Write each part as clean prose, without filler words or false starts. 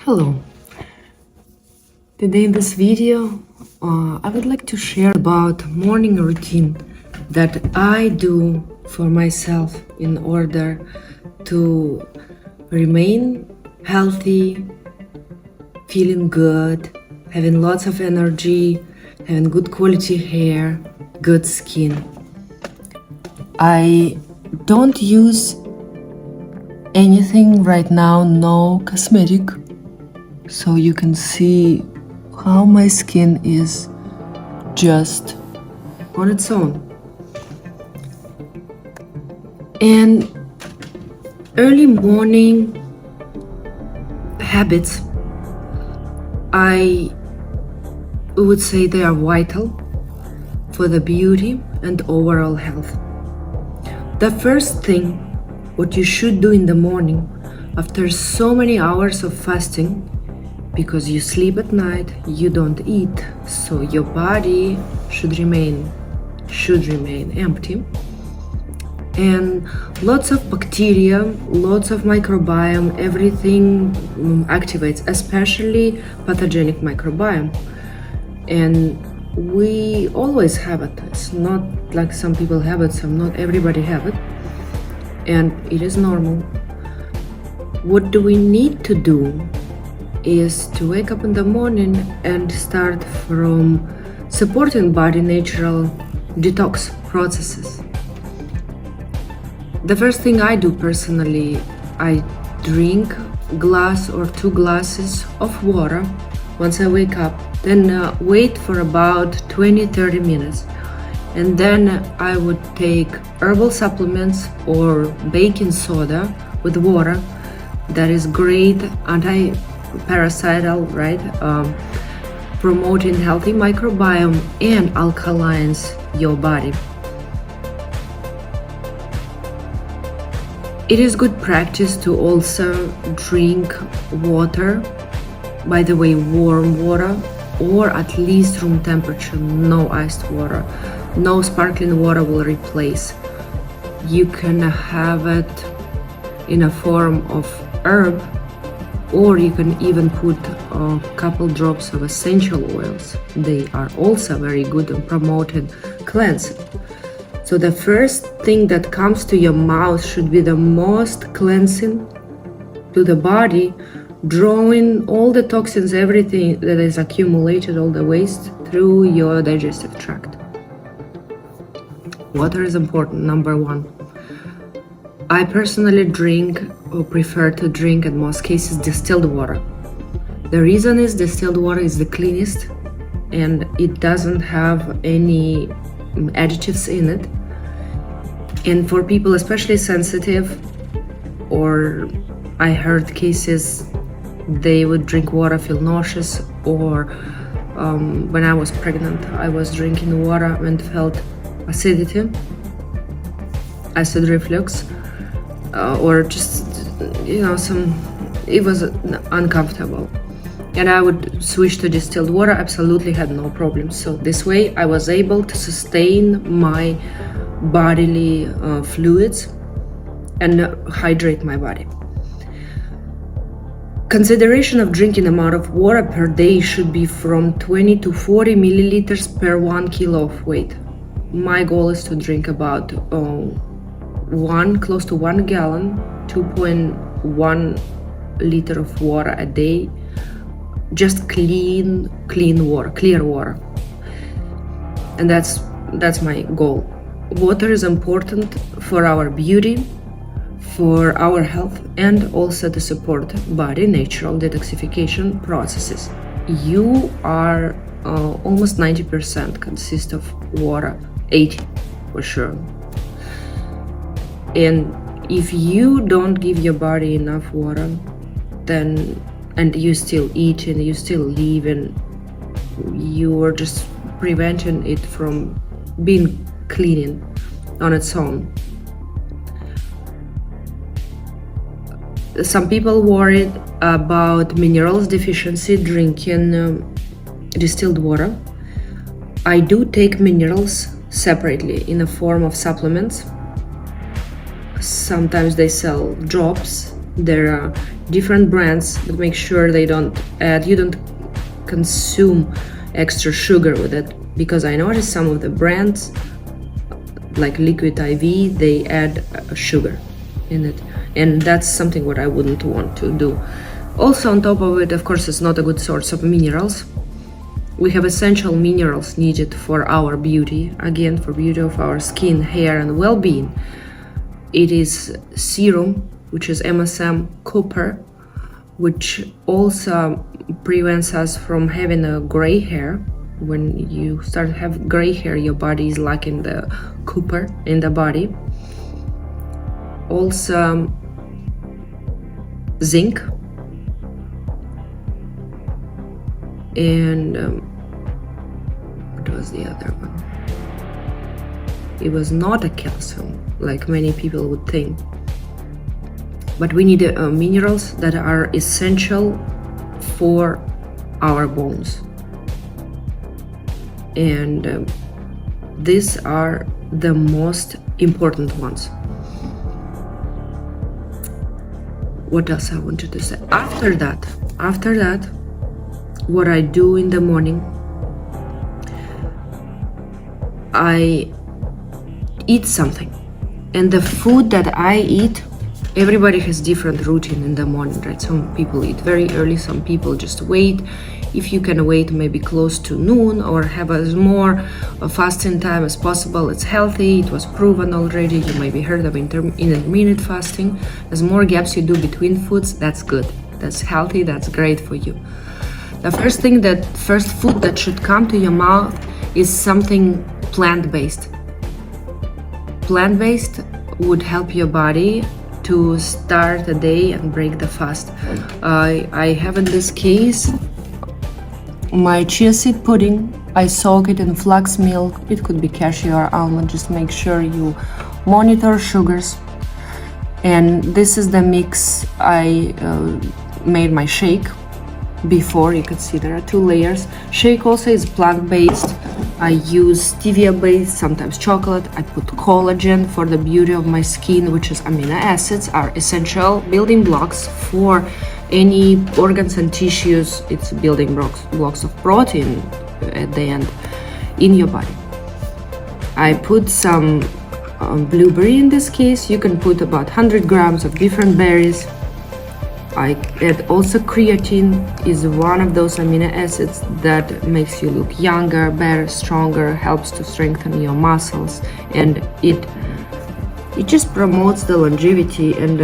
Hello. Today in this video, I would like to share about morning routine that I do for myself in order to remain healthy, feeling good, having lots of energy, having good quality hair, good skin. I don't use anything right now, no cosmetic. So you can see how my skin is just on its own. And early morning habits, I would say they are vital for the beauty and overall health. The first thing what you should do in the morning after so many hours of fasting, because you sleep at night, you don't eat, so your body should remain empty, and lots of bacteria, lots of microbiome, everything activates, especially pathogenic microbiome. And we always have it. It's not like some people have it, not everybody have it, and it is normal. What do we need to do is to wake up in the morning and start from supporting body natural detox processes. The first thing I do personally, I drink glass or 2 glasses of water once I wake up, then wait for about 20-30 minutes, and then I would take herbal supplements or baking soda with water. That is great anti-parasital, right? Promoting healthy microbiome and alkalines your body. It is good practice to also drink water, by the way, warm water, or at least room temperature, no iced water. No sparkling water will replace. You can have it in a form of herb, or you can even put a couple drops of essential oils. They are also very good in promoting cleansing. So the first thing that comes to your mouth should be the most cleansing to the body, drawing all the toxins, everything that is accumulated, all the waste, through your digestive tract. Water is important, number 1. I personally drink or prefer to drink in most cases distilled water. The reason is distilled water is the cleanest and it doesn't have any additives in it. And for people especially sensitive, or I heard cases they would drink water, feel nauseous, or when I was pregnant I was drinking water and felt acidity, acid reflux, or just it was uncomfortable, and I would switch to distilled water, absolutely had no problem. So this way I was able to sustain my bodily fluids and hydrate my body. Consideration of drinking amount of water per day should be from 20 to 40 milliliters per 1 kilo of weight. My goal is to drink about close to 1 gallon, 2.1 liter of water a day, just clean water, clear water. And that's my goal. Water is important for our beauty, for our health, and also to support body natural detoxification processes. You are almost 90% consist of water, 80 for sure. And if you don't give your body enough water, then and you still eat and you still live, and you are just preventing it from being cleaning on its own. Some people worried about minerals deficiency drinking distilled water. I do take minerals separately in the form of supplements. Sometimes they sell drops There are different brands, but make sure you don't consume extra sugar with it, because I noticed some of the brands like Liquid IV, they add sugar in it, and that's something what I wouldn't want to do. Also on top of it, of course, it's not a good source of minerals. We have essential minerals needed for our beauty, again, for beauty of our skin, hair, and well-being. It is serum, which is MSM, copper, which also prevents us from having a gray hair. When you start to have gray hair, your body is lacking the copper in the body. Also, zinc. And what was the other one? It was not a calcium, like many people would think. But we need minerals that are essential for our bones. And these are the most important ones. What else I wanted to say? After that, what I do in the morning, I eat something. And the food that I eat, everybody has different routine in the morning, right? Some people eat very early, some people just wait. If you can wait maybe close to noon or have as more fasting time as possible, it's healthy. It was proven already. You maybe heard of intermittent fasting. As more gaps you do between foods, that's good. That's healthy, that's great for you. The first food that should come to your mouth is something plant-based. Plant-based would help your body to start the day and break the fast. I have in this case my chia seed pudding. I soak it in flax milk. It could be cashew or almond. Just make sure you monitor sugars. And this is the mix. I made my shake before. You could see there are 2 layers. Shake also is plant-based. I use stevia-based, sometimes chocolate. I put collagen for the beauty of my skin, which is amino acids are essential building blocks for any organs and tissues. It's building blocks of protein at the end in your body. I put some blueberry in this case. You can put about 100 grams of different berries. I add also creatine, is one of those amino acids that makes you look younger, better, stronger, helps to strengthen your muscles, and it just promotes the longevity, and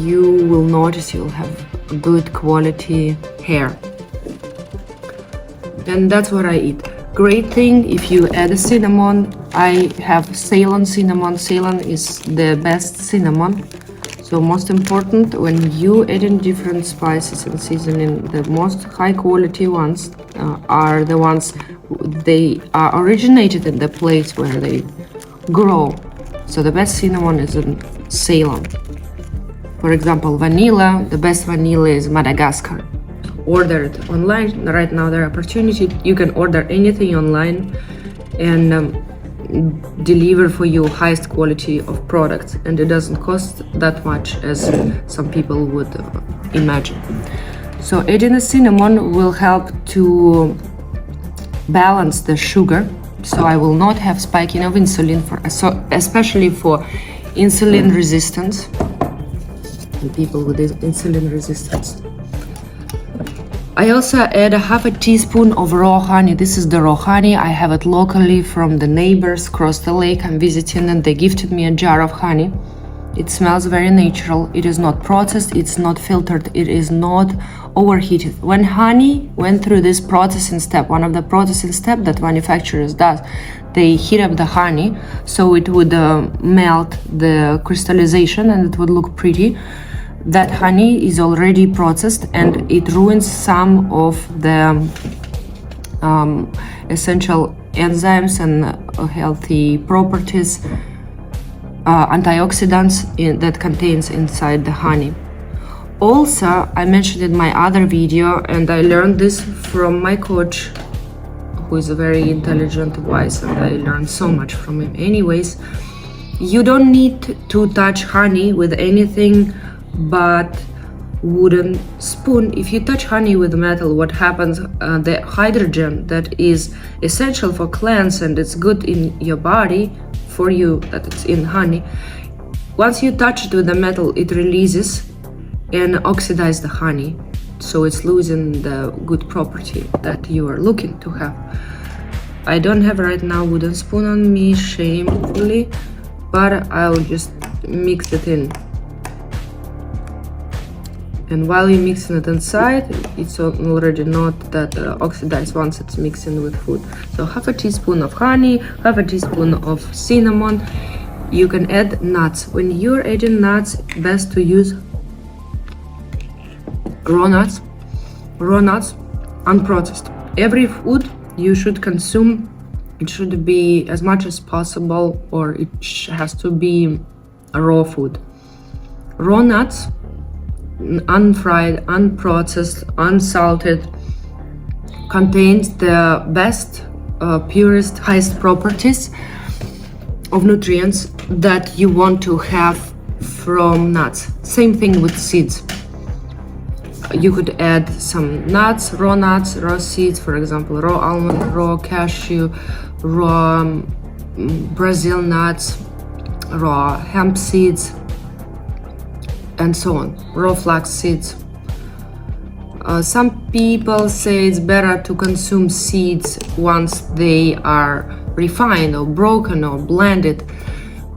you will notice you'll have good quality hair. And that's what I eat. Great thing if you add a cinnamon. I have Ceylon cinnamon. Ceylon is the best cinnamon. So most important, when you add in different spices and seasoning, the most high quality ones are the ones they are originated in the place where they grow. So the best cinnamon is in Ceylon. For example, vanilla, the best vanilla is Madagascar. Order it online. Right now there are opportunity. You can order anything online and deliver for you highest quality of products, and it doesn't cost that much as some people would imagine. So adding a cinnamon will help to balance the sugar, so I will not have spiking of insulin, especially for insulin resistance and people with insulin resistance. I also add a half a teaspoon of raw honey. This is the raw honey. I have it locally from the neighbors across the lake. I'm visiting and they gifted me a jar of honey. It smells very natural. It is not processed. It's not filtered. It is not overheated. When honey went through this processing step, one of the processing steps that manufacturers does, they heat up the honey so it would melt the crystallization and it would look pretty. That honey is already processed and it ruins some of the essential enzymes and healthy properties, antioxidants that contains inside the honey. Also, I mentioned in my other video, and I learned this from my coach, who is a very intelligent, wise, and I learned so much from him. Anyways, you don't need to touch honey with anything but wooden spoon. If you touch honey with metal, what happens? The hydrogen that is essential for cleanse and it's good in your body for you, that it's in honey. Once you touch it with the metal, it releases and oxidizes the honey, so it's losing the good property that you are looking to have. I don't have right now wooden spoon on me, shamefully, but I'll just mix it in. And while you're mixing it inside, it's already not that oxidized once it's mixing with food. So half a teaspoon of honey, half a teaspoon of cinnamon. You can add nuts. When you're adding nuts, best to use raw nuts, unprocessed. Every food you should consume, it should be as much as possible, or it has to be a raw food. Raw nuts, unfried, unprocessed, unsalted, contains the best, purest, highest properties of nutrients that you want to have from nuts. Same thing with seeds. You could add some nuts, raw seeds, for example, raw almond, raw cashew, raw Brazil nuts, raw hemp seeds, and so on, raw flax seeds. Some people say it's better to consume seeds once they are refined or broken or blended.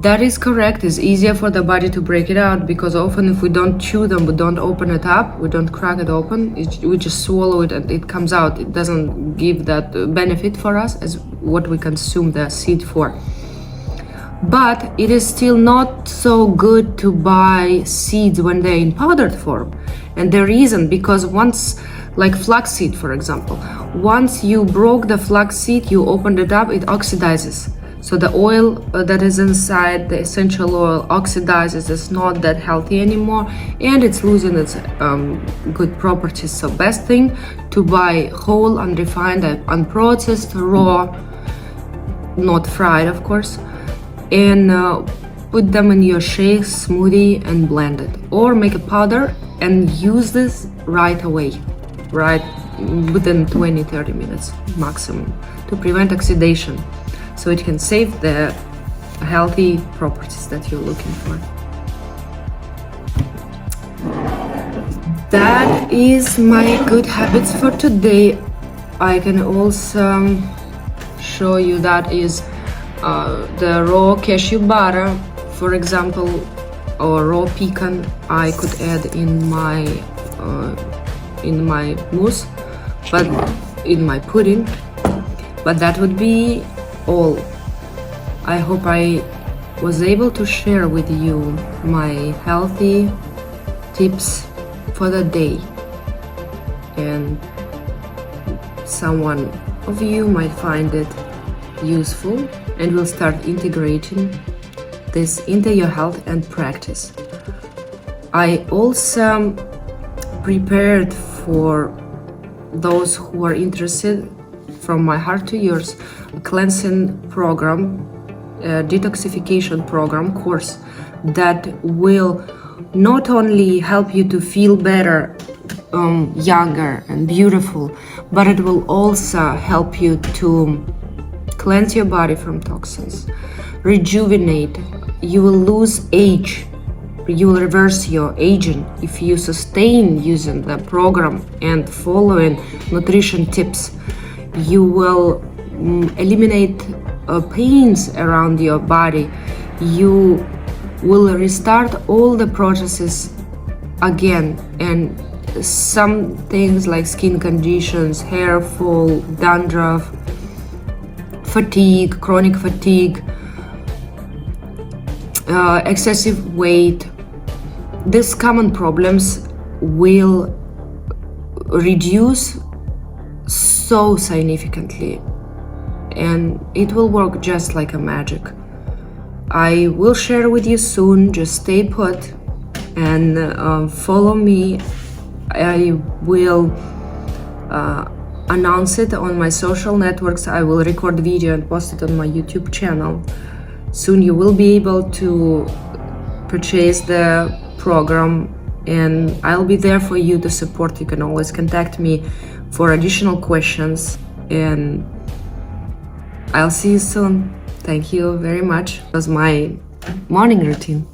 That is correct. It's easier for the body to break it out, because often if we don't chew them, we don't open it up, we don't crack it open, we just swallow it and it comes out. It doesn't give that benefit for us as what we consume the seed for. But it is still not so good to buy seeds when they're in powdered form. And the reason, because once, like flaxseed for example, once you broke the flaxseed, you opened it up, it oxidizes. So the oil that is inside, the essential oil, oxidizes. It's not that healthy anymore, and it's losing its good properties. So best thing to buy whole, unrefined, unprocessed, raw, not fried of course, and put them in your shake, smoothie, and blend it, or make a powder and use this right away, right within 20-30 minutes maximum, to prevent oxidation, so it can save the healthy properties that you're looking for. That is my good habits for today. I can also show you that is the raw cashew butter, for example, or raw pecan. I could add in my mousse, but in my pudding. But that would be all. I hope I was able to share with you my healthy tips for the day, and someone of you might find it useful and will start integrating this into your health and practice. I also prepared for those who are interested, from my heart to yours, a cleansing program, a detoxification program course that will not only help you to feel better, younger and beautiful, but it will also help you to cleanse your body from toxins, rejuvenate. You will lose age, you will reverse your aging if you sustain using the program and following nutrition tips. You will eliminate pains around your body. You will restart all the processes again, and some things like skin conditions, hair fall, dandruff, fatigue, chronic fatigue, excessive weight, these common problems will reduce so significantly, and it will work just like a magic. I will share with you soon. Just stay put and follow me. I will announce it on my social networks. I will record video and post it on my YouTube channel. Soon you will be able to purchase the program and I'll be there for you to support. You can always contact me for additional questions, and I'll see you soon. Thank you very much. It was my morning routine.